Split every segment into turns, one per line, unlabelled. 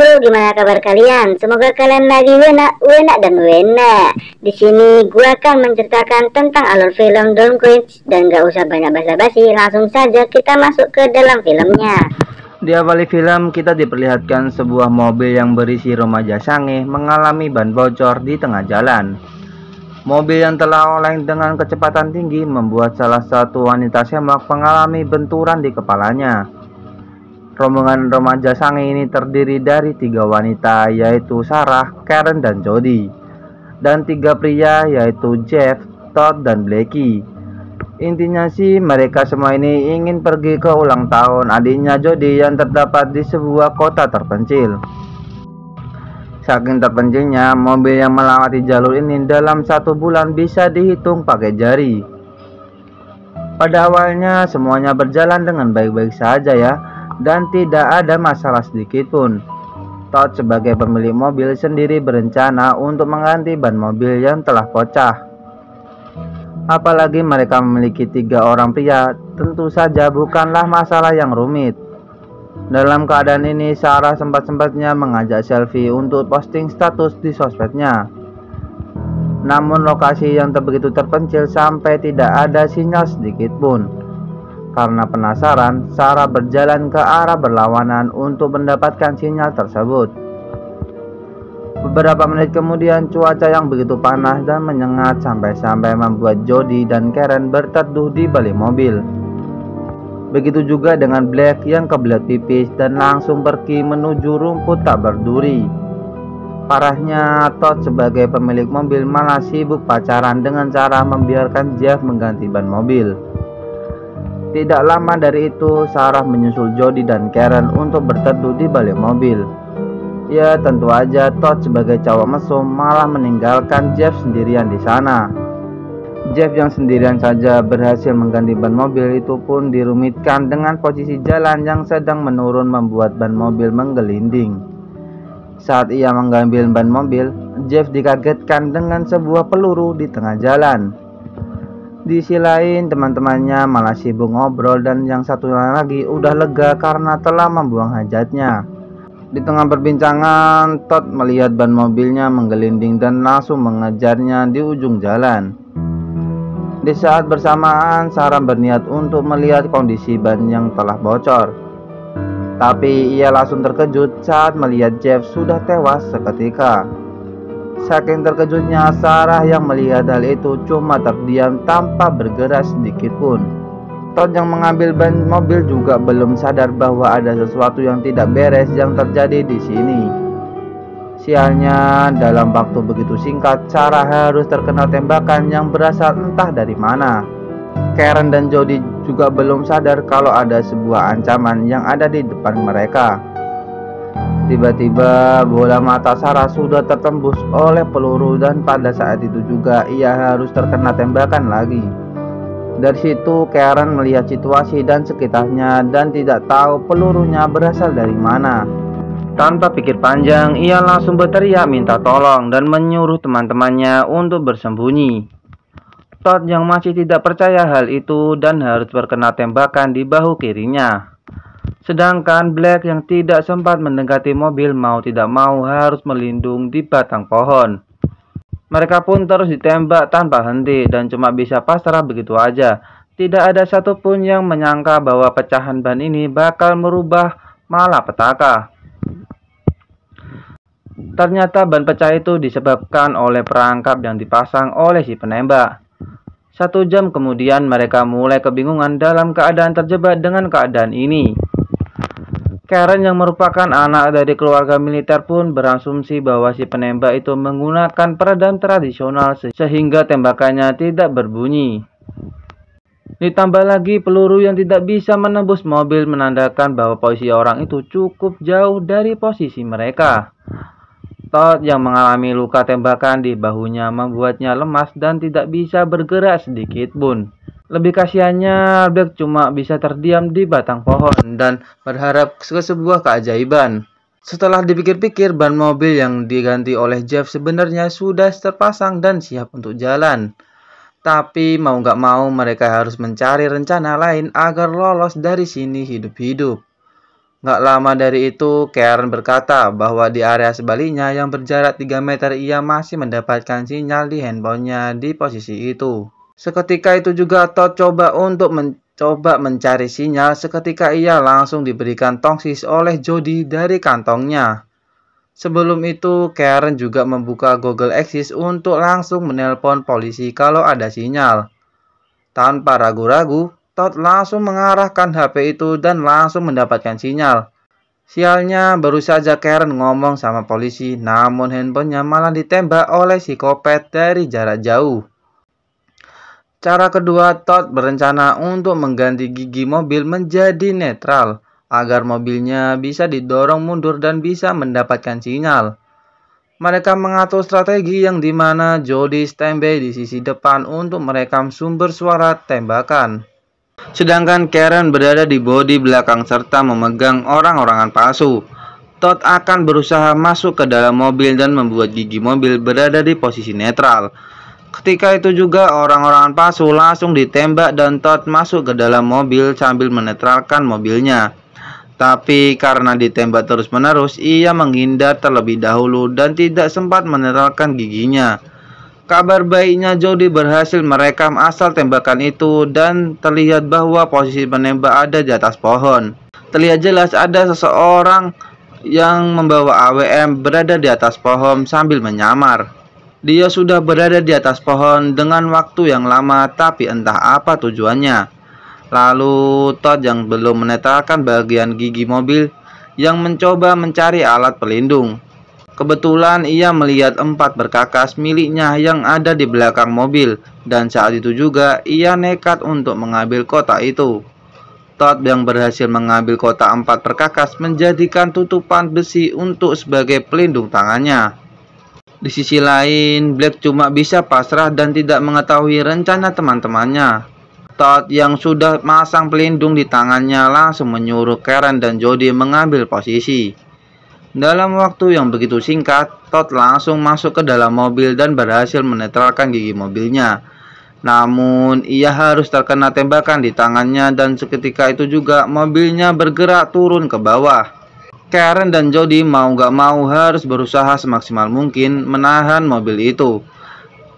bro, gimana kabar kalian? Semoga kalian lagi enak dan wena. Di sini gua akan menceritakan tentang alur film Don't Quench dan gak usah banyak basa-basi, langsung saja kita masuk ke dalam filmnya.
Di awal film, kita diperlihatkan sebuah mobil yang berisi remaja sange mengalami ban bocor di tengah jalan. Mobil yang telah oleng dengan kecepatan tinggi membuat salah satu wanita semak mengalami benturan di kepalanya. Rombongan remaja sange ini terdiri dari 3 wanita, yaitu Sarah, Karen, dan Jody, dan 3 pria, yaitu Jeff, Todd, dan Blackie. Intinya sih mereka semua ini ingin pergi ke ulang tahun adiknya Jody yang terdapat di sebuah kota terpencil. Saking terpencilnya, mobil yang melewati jalur ini dalam 1 bulan bisa dihitung pakai jari. Pada awalnya semuanya berjalan dengan baik-baik saja ya, dan tidak ada masalah sedikit pun. Todd sebagai pemilik mobil sendiri berencana untuk mengganti ban mobil yang telah pecah. Apalagi mereka memiliki 3 orang pria, tentu saja bukanlah masalah yang rumit. Dalam keadaan ini, Sarah sempat-sempatnya mengajak selfie untuk posting status di sosmednya. Namun lokasi yang begitu terpencil sampai tidak ada sinyal sedikit pun. Karena penasaran, Sarah berjalan ke arah berlawanan untuk mendapatkan sinyal tersebut. Beberapa menit kemudian, cuaca yang begitu panas dan menyengat sampai-sampai membuat Jody dan Karen berteduh di balik mobil. Begitu juga dengan Black yang kebelet pipis dan langsung pergi menuju rumput tak berduri. Parahnya, Todd sebagai pemilik mobil malah sibuk pacaran dengan cara membiarkan Jeff mengganti ban mobil. Tidak lama dari itu, Sarah menyusul Jody dan Karen untuk berteduh di balik mobil. Ya, tentu aja Todd sebagai cowok mesum malah meninggalkan Jeff sendirian di sana. Jeff yang sendirian saja berhasil mengganti ban mobil itu pun dirumitkan dengan posisi jalan yang sedang menurun membuat ban mobil menggelinding. Saat ia mengambil ban mobil, Jeff dikagetkan dengan sebuah peluru di tengah jalan. Di sisi lain, teman-temannya malah sibuk ngobrol dan yang satunya lagi udah lega karena telah membuang hajatnya. Di tengah perbincangan, Todd melihat ban mobilnya menggelinding dan langsung mengejarnya di ujung jalan. Di saat bersamaan, Sarah berniat untuk melihat kondisi ban yang telah bocor. Tapi ia langsung terkejut saat melihat Jeff sudah tewas seketika. Saking terkejutnya, Sarah yang melihat hal itu cuma terdiam tanpa bergerak sedikit pun. Todd yang mengambil ban mobil juga belum sadar bahwa ada sesuatu yang tidak beres yang terjadi di sini. Sialnya, dalam waktu begitu singkat, Sarah harus terkena tembakan yang berasal entah dari mana. Karen dan Jody juga belum sadar kalau ada sebuah ancaman yang ada di depan mereka. Tiba-tiba bola mata Sarah sudah tertembus oleh peluru dan pada saat itu juga ia harus terkena tembakan lagi. Dari situ Karen melihat situasi dan sekitarnya dan tidak tahu pelurunya berasal dari mana. Tanpa pikir panjang, ia langsung berteriak minta tolong dan menyuruh teman-temannya untuk bersembunyi. Todd yang masih tidak percaya hal itu dan harus terkena tembakan di bahu kirinya. Sedangkan Black yang tidak sempat mendekati mobil mau tidak mau harus melindung di batang pohon. Mereka pun terus ditembak tanpa henti dan cuma bisa pasrah begitu aja. Tidak ada satupun yang menyangka bahwa pecahan ban ini bakal merubah malapetaka. Ternyata ban pecah itu disebabkan oleh perangkap yang dipasang oleh si penembak. 1 jam kemudian mereka mulai kebingungan dalam keadaan terjebak dengan keadaan ini. Karen yang merupakan anak dari keluarga militer pun berasumsi bahwa si penembak itu menggunakan peredam tradisional sehingga tembakannya tidak berbunyi. Ditambah lagi peluru yang tidak bisa menembus mobil menandakan bahwa posisi orang itu cukup jauh dari posisi mereka. Todd yang mengalami luka tembakan di bahunya membuatnya lemas dan tidak bisa bergerak sedikit pun. Lebih kasihannya, Black cuma bisa terdiam di batang pohon dan berharap ke sebuah keajaiban. Setelah dipikir-pikir, ban mobil yang diganti oleh Jeff sebenarnya sudah terpasang dan siap untuk jalan. Tapi mau nggak mau mereka harus mencari rencana lain agar lolos dari sini hidup-hidup. Gak lama dari itu, Karen berkata bahwa di area sebaliknya yang berjarak 3 meter ia masih mendapatkan sinyal di handphonenya di posisi itu. Seketika itu juga Todd coba untuk mencari sinyal. Seketika ia langsung diberikan tongsis oleh Jody dari kantongnya. Sebelum itu, Karen juga membuka Google Axis untuk langsung menelpon polisi kalau ada sinyal. Tanpa ragu-ragu, Todd langsung mengarahkan HP itu dan langsung mendapatkan sinyal. Sialnya, baru saja Karen ngomong sama polisi, namun handphonenya malah ditembak oleh psikopat dari jarak jauh. Cara kedua, Todd berencana untuk mengganti gigi mobil menjadi netral, agar mobilnya bisa didorong mundur dan bisa mendapatkan sinyal. Mereka mengatur strategi yang dimana Jody standby di sisi depan untuk merekam sumber suara tembakan. Sedangkan Karen berada di bodi belakang serta memegang orang-orangan palsu. Todd akan berusaha masuk ke dalam mobil dan membuat gigi mobil berada di posisi netral. Ketika itu juga orang-orangan palsu langsung ditembak dan Todd masuk ke dalam mobil sambil menetralkan mobilnya. Tapi karena ditembak terus-menerus, ia menghindar terlebih dahulu dan tidak sempat menetralkan giginya. Kabar baiknya, Jody berhasil merekam asal tembakan itu dan terlihat bahwa posisi penembak ada di atas pohon. Terlihat jelas ada seseorang yang membawa AWM berada di atas pohon sambil menyamar. Dia sudah berada di atas pohon dengan waktu yang lama, tapi entah apa tujuannya. Lalu Todd yang belum menetralkan bagian gigi mobil yang mencoba mencari alat pelindung. Kebetulan ia melihat 4 berkakas miliknya yang ada di belakang mobil, dan saat itu juga ia nekat untuk mengambil kotak itu. Todd yang berhasil mengambil kotak 4 perkakas menjadikan tutupan besi untuk sebagai pelindung tangannya. Di sisi lain, Black cuma bisa pasrah dan tidak mengetahui rencana teman-temannya. Todd yang sudah masang pelindung di tangannya langsung menyuruh Karen dan Jody mengambil posisi. Dalam waktu yang begitu singkat, Todd langsung masuk ke dalam mobil dan berhasil menetralkan gigi mobilnya. Namun, ia harus terkena tembakan di tangannya dan seketika itu juga mobilnya bergerak turun ke bawah. Karen dan Jody mau gak mau harus berusaha semaksimal mungkin menahan mobil itu.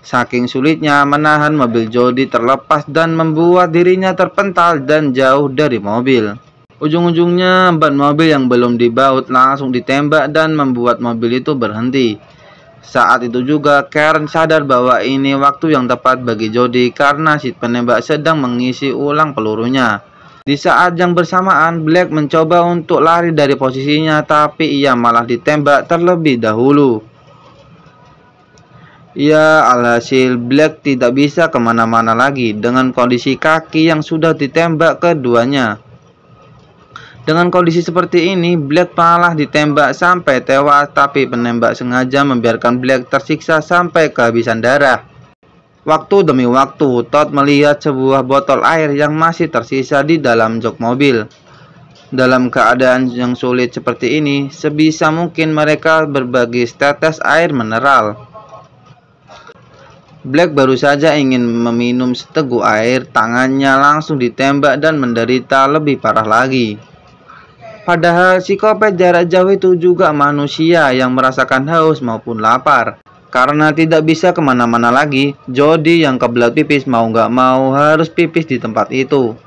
Saking sulitnya menahan mobil Jody terlepas dan membuat dirinya terpental dan jauh dari mobil. Ujung-ujungnya ban mobil yang belum dibaut langsung ditembak dan membuat mobil itu berhenti. Saat itu juga Karen sadar bahwa ini waktu yang tepat bagi Jody karena si penembak sedang mengisi ulang pelurunya. Di saat yang bersamaan, Black mencoba untuk lari dari posisinya, tapi ia malah ditembak terlebih dahulu. Ya, alhasil Black tidak bisa kemana-mana lagi dengan kondisi kaki yang sudah ditembak keduanya. Dengan kondisi seperti ini, Black malah ditembak sampai tewas, tapi penembak sengaja membiarkan Black tersiksa sampai kehabisan darah. Waktu demi waktu, Todd melihat sebuah botol air yang masih tersisa di dalam jok mobil. Dalam keadaan yang sulit seperti ini, sebisa mungkin mereka berbagi setetes air mineral. Black baru saja ingin meminum seteguk air, tangannya langsung ditembak dan menderita lebih parah lagi. Padahal psikopat jarak jauh itu juga manusia yang merasakan haus maupun lapar. Karena tidak bisa kemana-mana lagi, Jody yang kebelet pipis mau gak mau harus pipis di tempat itu.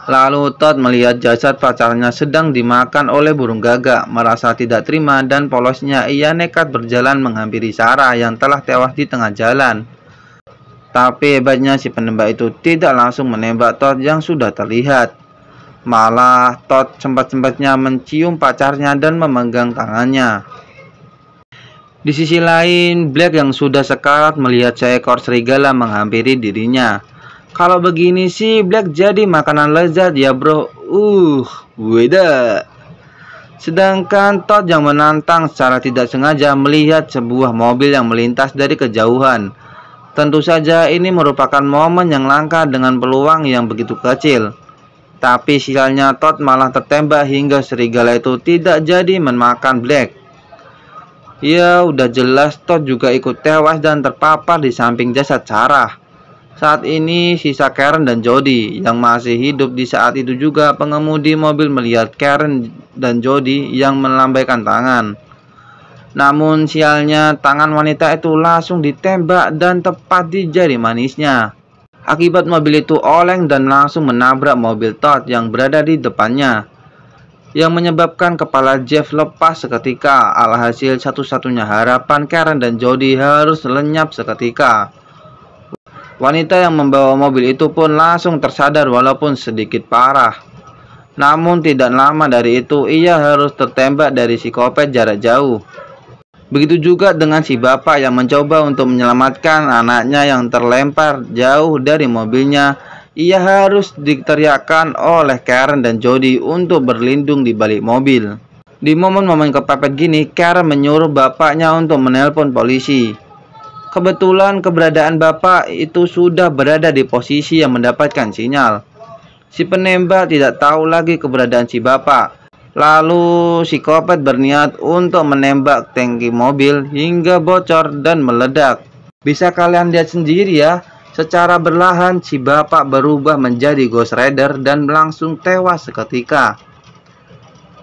Lalu Todd melihat jasad pacarnya sedang dimakan oleh burung gagak. Merasa tidak terima dan polosnya ia nekat berjalan menghampiri Sarah yang telah tewas di tengah jalan. Tapi hebatnya si penembak itu tidak langsung menembak Todd yang sudah terlihat. Malah Todd sempat-sempatnya mencium pacarnya dan memegang tangannya. Di sisi lain, Black yang sudah sekarat melihat seekor serigala menghampiri dirinya. Kalau begini sih Black jadi makanan lezat ya bro. Beda. Sedangkan Todd yang menantang secara tidak sengaja melihat sebuah mobil yang melintas dari kejauhan. Tentu saja ini merupakan momen yang langka dengan peluang yang begitu kecil. Tapi sialnya Todd malah tertembak hingga serigala itu tidak jadi memakan Black. Ya udah jelas Todd juga ikut tewas dan terpapar di samping jasad Sarah. Saat ini sisa Karen dan Jody yang masih hidup. Di saat itu juga pengemudi mobil melihat Karen dan Jody yang melambaikan tangan. Namun sialnya tangan wanita itu langsung ditembak dan tepat di jari manisnya. Akibat mobil itu oleng dan langsung menabrak mobil Todd yang berada di depannya, yang menyebabkan kepala Jeff lepas seketika. Alhasil satu-satunya harapan Karen dan Jody harus lenyap seketika. Wanita yang membawa mobil itu pun langsung tersadar walaupun sedikit parah. Namun tidak lama dari itu ia harus tertembak dari psikopat jarak jauh. Begitu juga dengan si bapak yang mencoba untuk menyelamatkan anaknya yang terlempar jauh dari mobilnya. Ia harus diteriakkan oleh Karen dan Jody untuk berlindung di balik mobil. Di momen-momen kepepet gini, Karen menyuruh bapaknya untuk menelpon polisi. Kebetulan keberadaan bapak itu sudah berada di posisi yang mendapatkan sinyal. Si penembak tidak tahu lagi keberadaan si bapak. Lalu psikopat berniat untuk menembak tangki mobil hingga bocor dan meledak. Bisa kalian lihat sendiri ya, secara berlahan si bapak berubah menjadi Ghost Rider dan langsung tewas seketika.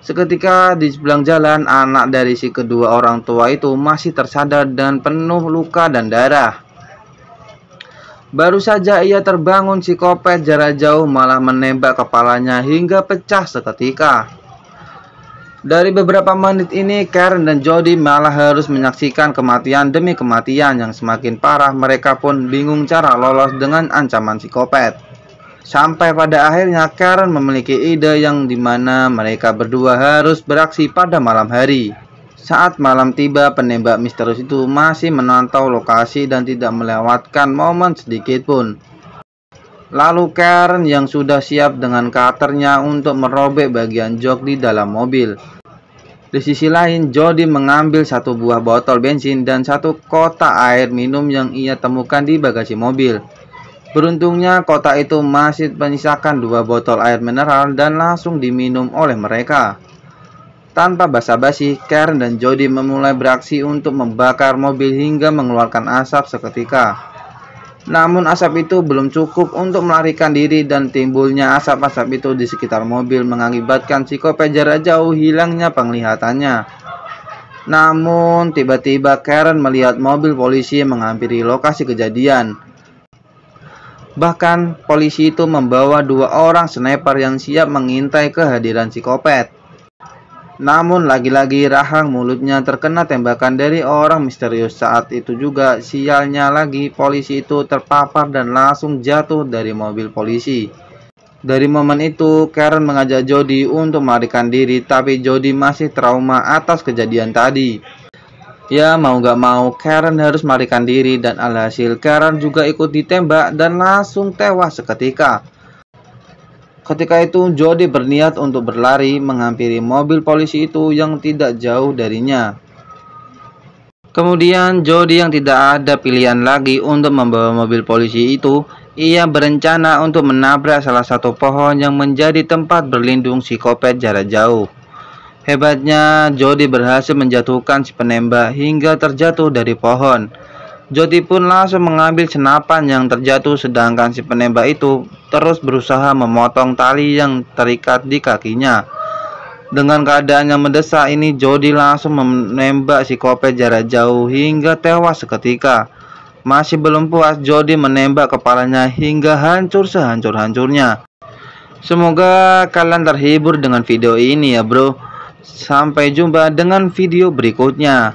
Seketika di sebelah jalan, anak dari si kedua orang tua itu masih tersadar dan penuh luka dan darah. Baru saja ia terbangun, psikopat jarak jauh malah menembak kepalanya hingga pecah seketika. Dari beberapa menit ini, Karen dan Jody malah harus menyaksikan kematian demi kematian yang semakin parah. Mereka pun bingung cara lolos dengan ancaman psikopat. Sampai pada akhirnya Karen memiliki ide yang dimana mereka berdua harus beraksi pada malam hari. Saat malam tiba, penembak misterius itu masih memantau lokasi dan tidak melewatkan momen sedikit pun. Lalu Karen yang sudah siap dengan cutternya untuk merobek bagian jok di dalam mobil. Di sisi lain, Jody mengambil satu buah botol bensin dan satu kotak air minum yang ia temukan di bagasi mobil. Beruntungnya kotak itu masih menyisakan 2 botol air mineral dan langsung diminum oleh mereka. Tanpa basa-basi, Karen dan Jody memulai beraksi untuk membakar mobil hingga mengeluarkan asap seketika. Namun asap itu belum cukup untuk melarikan diri dan timbulnya asap-asap itu di sekitar mobil mengakibatkan psikopat jarak jauh hilangnya penglihatannya. Namun tiba-tiba Karen melihat mobil polisi menghampiri lokasi kejadian. Bahkan polisi itu membawa 2 orang sniper yang siap mengintai kehadiran psikopat. Namun lagi-lagi rahang mulutnya terkena tembakan dari orang misterius. Saat itu juga sialnya lagi polisi itu terpapar dan langsung jatuh dari mobil polisi. Dari momen itu Karen mengajak Jody untuk melarikan diri, tapi Jody masih trauma atas kejadian tadi. Ya mau gak mau Karen harus melarikan diri dan alhasil Karen juga ikut ditembak dan langsung tewas seketika. Ketika itu Jody berniat untuk berlari menghampiri mobil polisi itu yang tidak jauh darinya. Kemudian Jody yang tidak ada pilihan lagi untuk membawa mobil polisi itu, ia berencana untuk menabrak salah satu pohon yang menjadi tempat berlindung psikopat jarak jauh. Hebatnya, Jody berhasil menjatuhkan si penembak hingga terjatuh dari pohon. Jody pun langsung mengambil senapan yang terjatuh, sedangkan si penembak itu terus berusaha memotong tali yang terikat di kakinya. Dengan keadaan yang mendesak ini, Jody langsung menembak psikopat jarak jauh hingga tewas seketika. Masih belum puas, Jody menembak kepalanya hingga hancur sehancur-hancurnya. Semoga kalian terhibur dengan video ini ya bro. Sampai jumpa dengan video berikutnya.